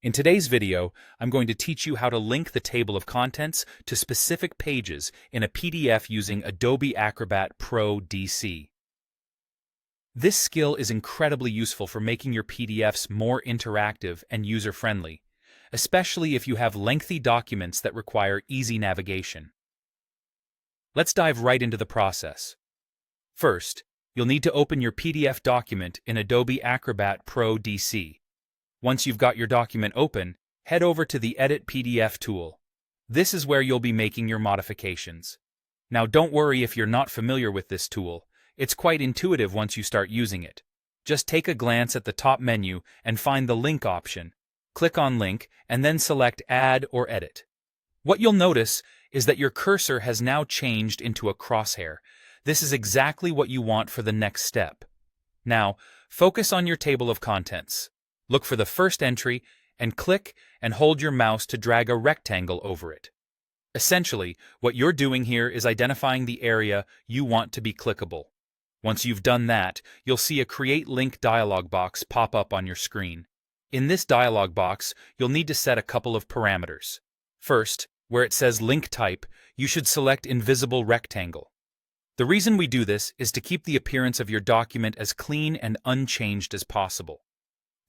In today's video, I'm going to teach you how to link the table of contents to specific pages in a PDF using Adobe Acrobat Pro DC. This skill is incredibly useful for making your PDFs more interactive and user-friendly, especially if you have lengthy documents that require easy navigation. Let's dive right into the process. First, you'll need to open your PDF document in Adobe Acrobat Pro DC. Once you've got your document open, head over to the Edit PDF tool. This is where you'll be making your modifications. Now don't worry if you're not familiar with this tool. It's quite intuitive once you start using it. Just take a glance at the top menu and find the Link option. Click on Link and then select Add or Edit. What you'll notice is that your cursor has now changed into a crosshair. This is exactly what you want for the next step. Now, focus on your table of contents. Look for the first entry and click and hold your mouse to drag a rectangle over it. Essentially, what you're doing here is identifying the area you want to be clickable. Once you've done that, you'll see a Create Link dialog box pop up on your screen. In this dialog box, you'll need to set a couple of parameters. First, where it says Link Type, you should select Invisible Rectangle. The reason we do this is to keep the appearance of your document as clean and unchanged as possible.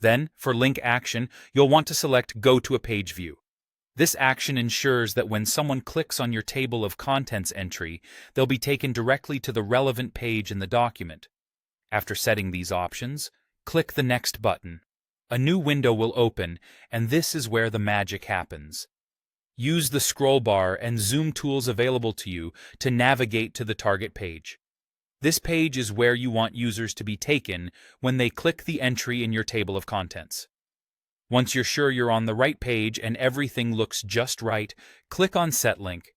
Then, for link action, you'll want to select Go to a Page View. This action ensures that when someone clicks on your table of contents entry, they'll be taken directly to the relevant page in the document. After setting these options, click the Next button. A new window will open, and this is where the magic happens. Use the scroll bar and zoom tools available to you to navigate to the target page. This page is where you want users to be taken when they click the entry in your table of contents. Once you're sure you're on the right page and everything looks just right, click on Set Link.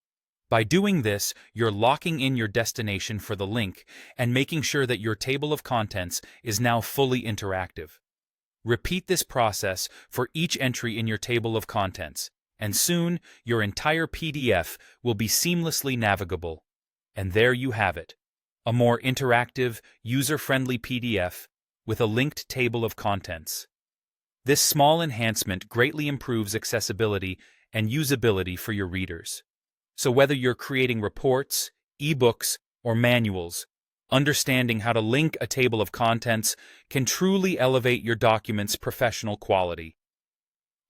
By doing this, you're locking in your destination for the link and making sure that your table of contents is now fully interactive. Repeat this process for each entry in your table of contents, and soon your entire PDF will be seamlessly navigable. And there you have it. A more interactive, user-friendly PDF with a linked table of contents. This small enhancement greatly improves accessibility and usability for your readers. So whether you're creating reports, ebooks, or manuals, understanding how to link a table of contents can truly elevate your document's professional quality.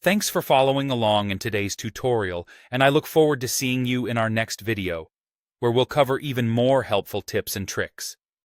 Thanks for following along in today's tutorial, and I look forward to seeing you in our next video, where we'll cover even more helpful tips and tricks.